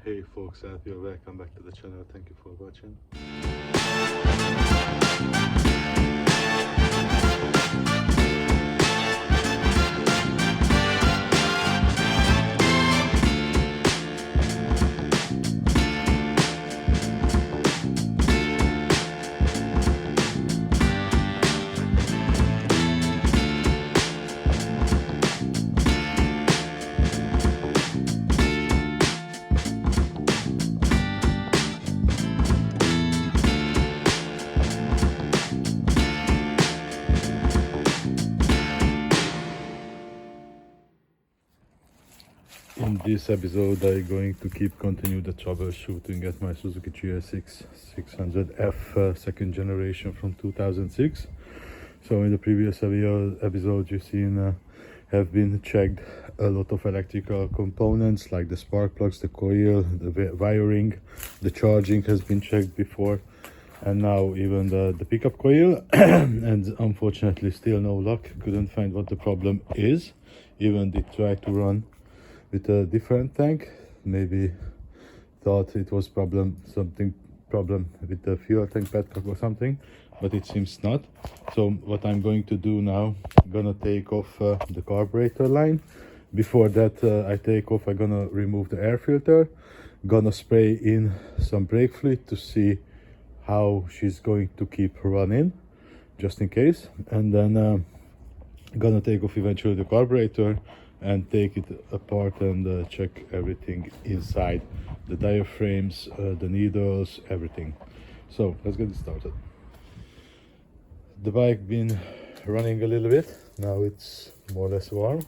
Hey folks, you're welcome back to the channel. Thank you for watching. In this episode, I'm going to continue the troubleshooting at my Suzuki Gsx600f second generation from 2006. So in the previous episode, you've seen have been checked a lot of electrical components like the spark plugs, the coil, the wiring, the charging has been checked before, and now even the pickup coil. And unfortunately, still no luck. Couldn't find what the problem is. Even did try to run with a different tank, maybe thought it was problem with the fuel tank petcock or something, but it seems not. So what I'm going to do now, I'm gonna take off the carburetor line. Before that I take off, I'm gonna remove the air filter, gonna spray in some brake fluid to see how she's going to keep running, just in case, and then gonna take off eventually the carburetor and take it apart and check everything inside, the diaphragms, the needles, everything. So let's get it started. The bike been running a little bit, now it's more or less warm.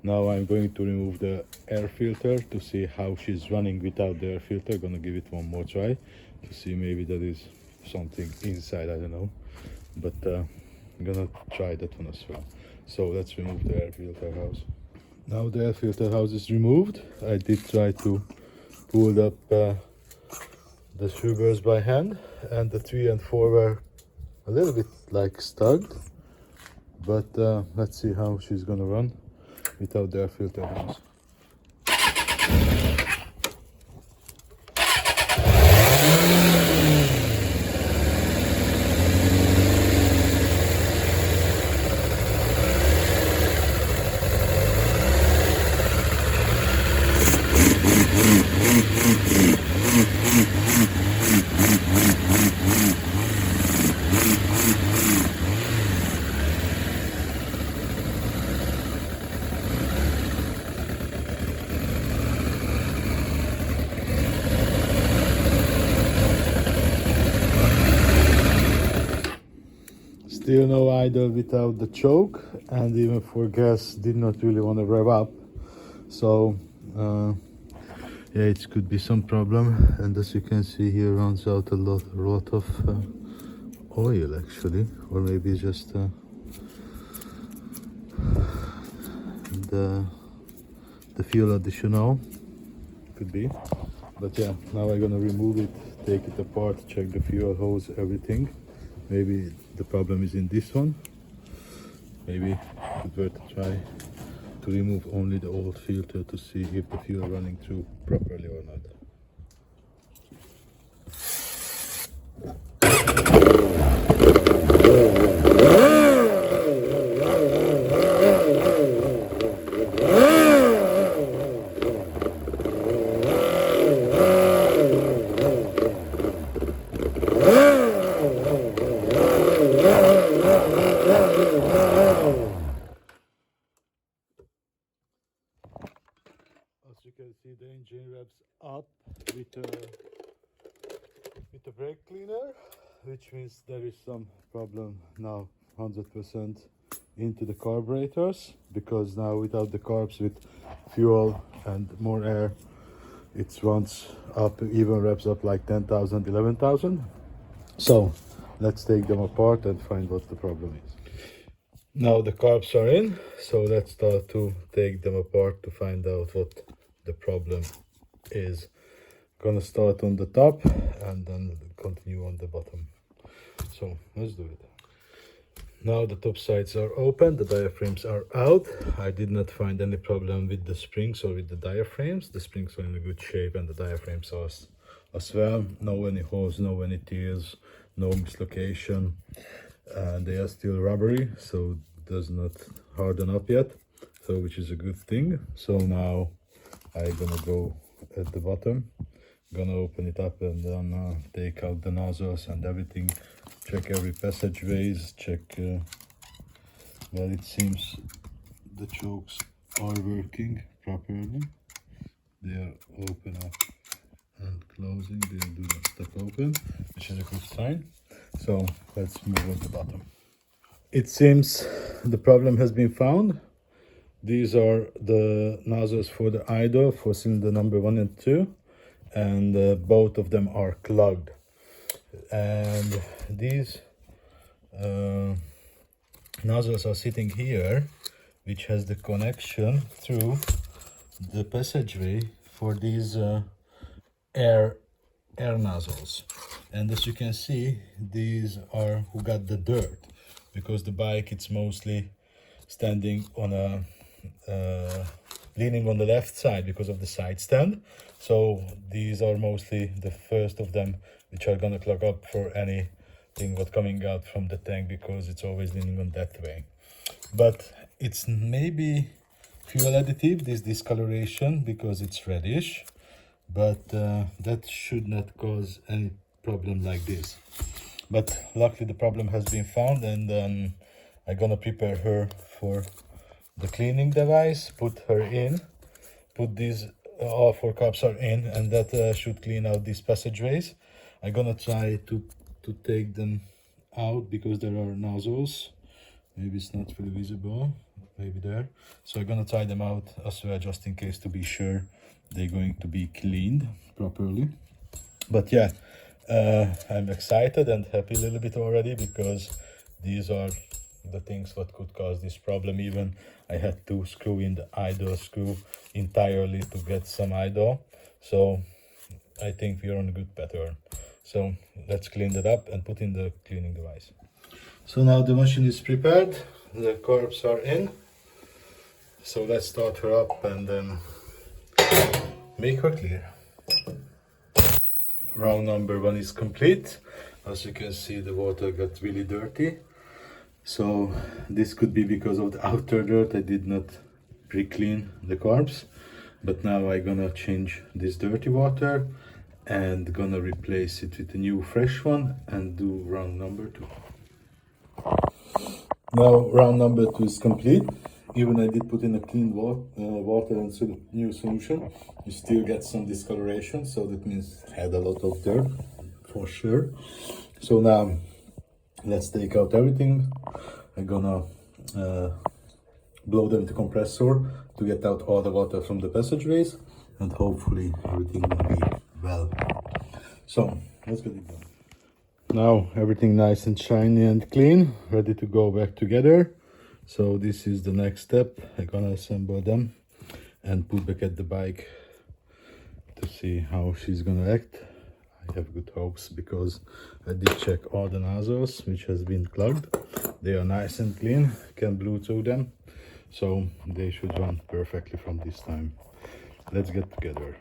Now I'm going to remove the air filter to see how she's running without the air filter. Gonna give it one more try to see, maybe there is something inside, I don't know, but I'm gonna try that one as well. So let's remove the air filter house. Now the air filter house is removed. I did try to pull up the sugars by hand, and the 3 and 4 were a little bit like stuck, but let's see how she's gonna run without the air filter house. Still no idle without the choke, and even for gas did not really want to rev up. So yeah, it could be some problem, and as you can see here, runs out a lot of oil actually, or maybe just the fuel additional, could be. But yeah, now I'm gonna remove it, take it apart, check the fuel hose, everything. Maybe the problem is in this one. Maybe it's worth a try to remove only the old filter to see if the fuel running through properly or not. As you can see, the engine revs up with the brake cleaner, which means there is some problem now. 100% into the carburetors, because now without the carbs, with fuel and more air, it runs up, even revs up like 10,000, 11,000. So let's take them apart and find what the problem is. Now the carbs are in, so let's start to take them apart to find out what the problem is. Gonna start on the top and then continue on the bottom. So let's do it. Now the top sides are open, the diaphragms are out. I did not find any problem with the springs or with the diaphragms. The springs are in a good shape and the diaphragms are as well. No any holes, no any tears, no mislocation. They are still rubbery, so does not harden up yet, so which is a good thing. So now I'm gonna go at the bottom, gonna open it up and then take out the nozzles and everything, check every passageways, check well, it seems the chokes are working properly. They are open up and closing, they do not stop open, which is a good sign. So let's move on the bottom. It seems the problem has been found. These are the nozzles for the idle for cylinder number 1 and 2, and both of them are clogged. And these nozzles are sitting here, which has the connection through the passageway for these air nozzles. And as you can see, these are who got the dirt, because the bike, it's mostly standing on a leaning on the left side because of the side stand. So these are mostly the first of them which are gonna clog up for anything what coming out from the tank, because it's always leaning on that way. But it's maybe fuel additive, this discoloration, because it's reddish, but that should not cause any problem like this. But luckily the problem has been found, and I'm gonna prepare her for the cleaning device, put her in, put these all 4 cups are in, and that should clean out these passageways. I'm gonna try to take them out because there are nozzles. Maybe it's not really visible, maybe there. So I'm gonna try them out as well, just in case, to be sure they're going to be cleaned properly. But yeah, I'm excited and happy a little bit already, because these are the things what could cause this problem. Even I had to screw in the idle screw entirely to get some idle. So I think we are on a good pattern. So let's clean that up and put in the cleaning device. So now the machine is prepared, the carbs are in. So let's start her up and then make her clear. Round number 1 is complete. As you can see, the water got really dirty. So this could be because of the outer dirt. I did not pre-clean the carbs. But now I'm gonna change this dirty water and gonna replace it with a new fresh one and do round number 2. Now round number 2 is complete. Even I did put in a clean water and new solution, you still get some discoloration, so that means it had a lot of dirt for sure. So now let's take out everything. I'm gonna blow them to compressor to get out all the water from the passageways, and hopefully everything will be well. So let's get it done. Now everything nice and shiny and clean, ready to go back together. So this is the next step. I'm gonna assemble them and put back at the bike to see how she's gonna act. I have good hopes, because I did check all the nozzles which has been clogged. They are nice and clean, can blow through them, so they should run perfectly from this time. Let's get together.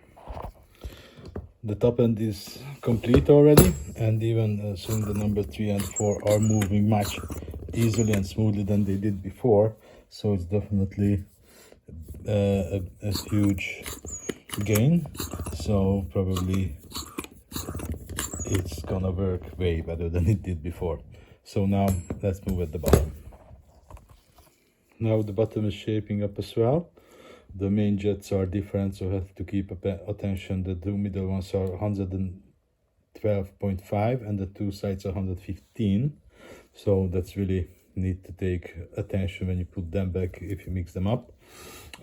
The top end is complete already, and even cylinder number 3 and 4 are moving much easily and smoothly than they did before. So it's definitely a huge gain. So probably it's gonna work way better than it did before. So now let's move at the bottom. Now the bottom is shaping up as well. The main jets are different, so I have to keep attention. The 2 middle ones are 112.5 and the 2 sides are 115. So that's really need to take attention when you put them back, if you mix them up.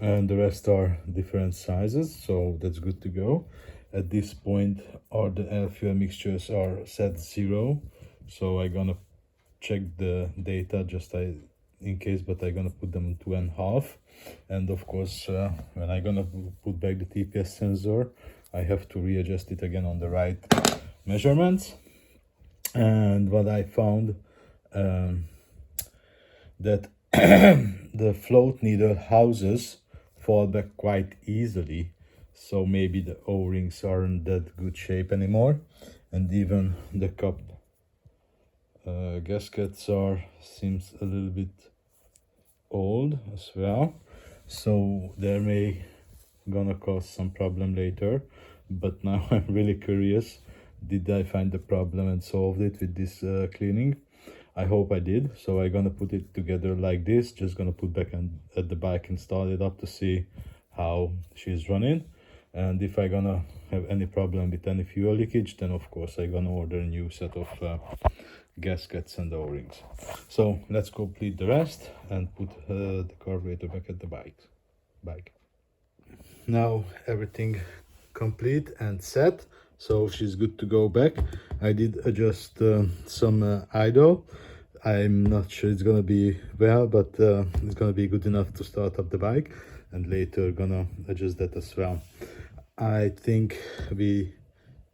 And the rest are different sizes, so that's good to go. At this point, all the air fuel mixtures are set 0. So I'm gonna check the data just in case, but I'm gonna put them on 2.5. And of course, when I'm gonna put back the TPS sensor, I have to readjust it again on the right measurements. And what I found, that the float needle houses fall back quite easily, so maybe the O-rings aren't that good shape anymore, and even the cup gaskets seems a little bit old as well, so there may gonna cause some problem later. But now I'm really curious, did I find the problem and solved it with this cleaning? I hope I did. So I'm gonna put it together like this, just gonna put back at the bike and start it up to see how she's running, and if I'm gonna have any problem with any fuel leakage, then of course I'm gonna order a new set of gaskets and O-rings. So let's complete the rest and put the carburetor back at the bike. Now everything complete and set, so she's good to go back. I did adjust some idle. I'm not sure it's gonna be well, but it's gonna be good enough to start up the bike, and later gonna adjust that as well. I think we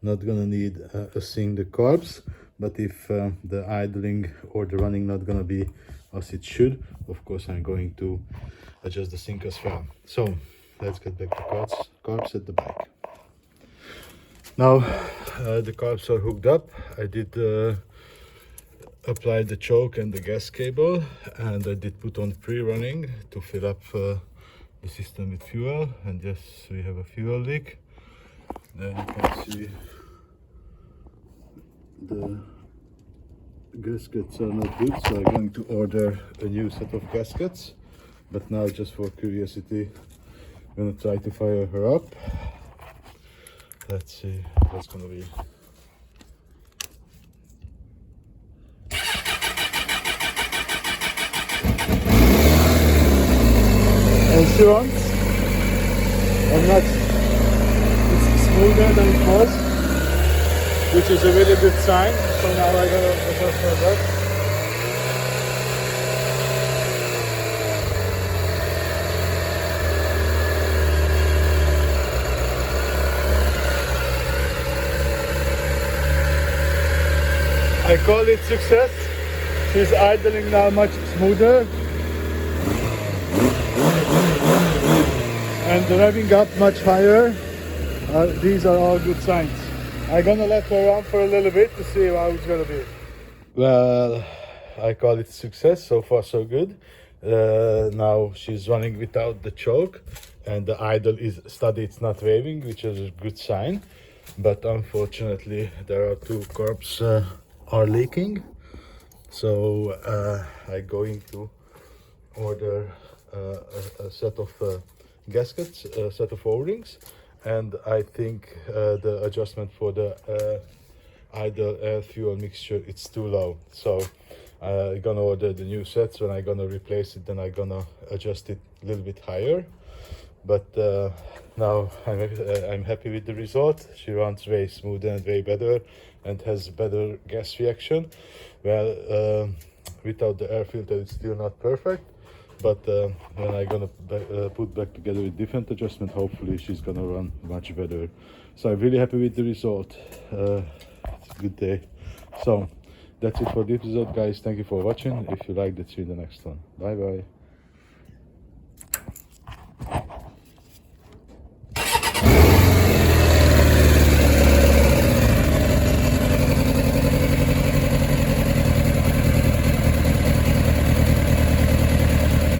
not gonna need a sync the carbs, but if the idling or the running not gonna be as it should, of course I'm going to adjust the sync as well. So let's get back to carbs at the bike. Now the carbs are hooked up. I did apply the choke and the gas cable, and I did put on pre-running to fill up the system with fuel, and yes, we have a fuel leak. Then you can see the gaskets are not good, so I'm going to order a new set of gaskets. But now, just for curiosity, I'm gonna try to fire her up. Let's see what's gonna be. And she runs, and it's smoother than it was, which is a really good sign. So now I'm gonna adjust her back. I call it success. She's idling now much smoother, and revving up much higher. These are all good signs. I'm gonna let her run for a little bit to see how it's gonna be. Well, I call it success. So far so good. Now she's running without the choke, and the idle is steady, it's not waving, which is a good sign. But unfortunately there are two carbs are leaking, so I'm going to order a set of gaskets, a set of O-rings, and I think the adjustment for the idle air fuel mixture, it's too low. So I'm gonna order the new sets. When I'm gonna replace it, then I'm gonna adjust it a little bit higher. But now I'm happy with the result. She runs way smoother and way better, and has better gas reaction. Well, without the air filter it's still not perfect, but when I'm gonna put back together with different adjustment, hopefully she's gonna run much better. So I'm really happy with the result. It's a good day. So that's it for this episode, guys. Thank you for watching. If you liked it, see you in the next one. Bye bye.